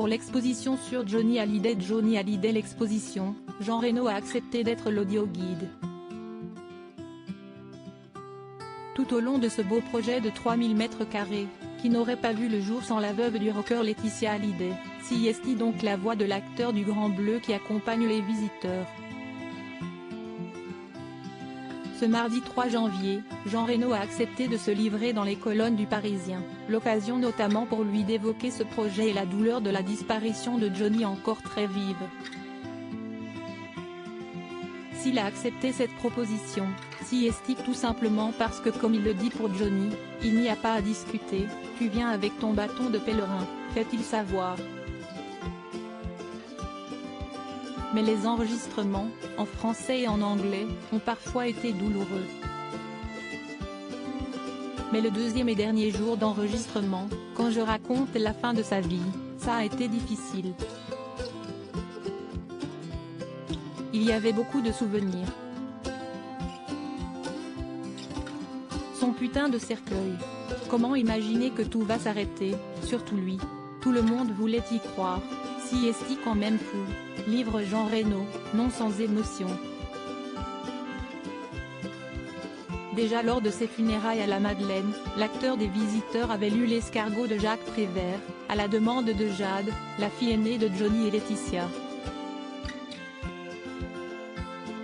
Pour l'exposition sur Johnny Hallyday l'exposition, Jean Reno a accepté d'être l'audio-guide. Tout au long de ce beau projet de 3000 m², qui n'aurait pas vu le jour sans la veuve du rocker Laetitia Hallyday, CST donc la voix de l'acteur du Grand Bleu qui accompagne les visiteurs. Ce mardi 3 janvier, Jean Reno a accepté de se livrer dans les colonnes du Parisien, l'occasion notamment pour lui d'évoquer ce projet et la douleur de la disparition de Johnny encore très vive. S'il a accepté cette proposition, s'y estique tout simplement parce que comme il le dit pour Johnny, il n'y a pas à discuter, tu viens avec ton bâton de pèlerin, fait-il savoir. Mais les enregistrements, en français et en anglais, ont parfois été douloureux. Mais le deuxième et dernier jour d'enregistrement, quand je raconte la fin de sa vie, ça a été difficile. Il y avait beaucoup de souvenirs. Son putain de cercueil. Comment imaginer que tout va s'arrêter, surtout lui. Tout le monde voulait y croire. Si est-il quand même fou, livre Jean Reno, non sans émotion. Déjà lors de ses funérailles à la Madeleine, l'acteur des Visiteurs avait lu l'escargot de Jacques Prévert, à la demande de Jade, la fille aînée de Johnny et Laetitia.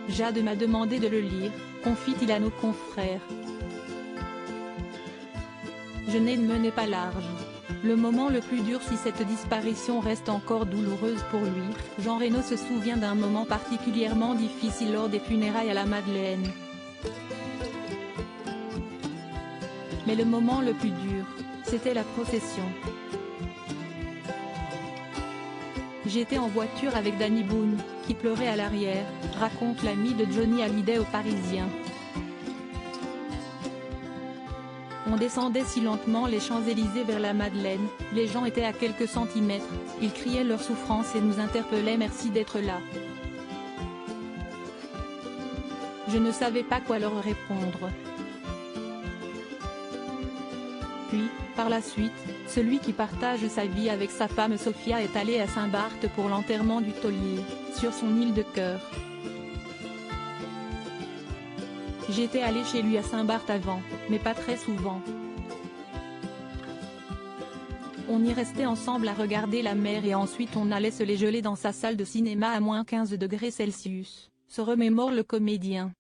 Jade m'a demandé de le lire, confie-t-il à nos confrères. Je ne menais pas large. Le moment le plus dur si cette disparition reste encore douloureuse pour lui, Jean Reno se souvient d'un moment particulièrement difficile lors des funérailles à la Madeleine. Mais le moment le plus dur, c'était la procession. J'étais en voiture avec Danny Boone, qui pleurait à l'arrière, raconte l'ami de Johnny Hallyday au Parisien. On descendait si lentement les Champs-Élysées vers la Madeleine, les gens étaient à quelques centimètres, ils criaient leur souffrance et nous interpellaient merci d'être là. Je ne savais pas quoi leur répondre. Puis, par la suite, celui qui partage sa vie avec sa femme Sophia est allé à Saint-Barth pour l'enterrement du taulier, sur son île de cœur. J'étais allé chez lui à Saint-Barth avant, mais pas très souvent. On y restait ensemble à regarder la mer et ensuite on allait se les geler dans sa salle de cinéma à -15 degrés Celsius, se remémore le comédien.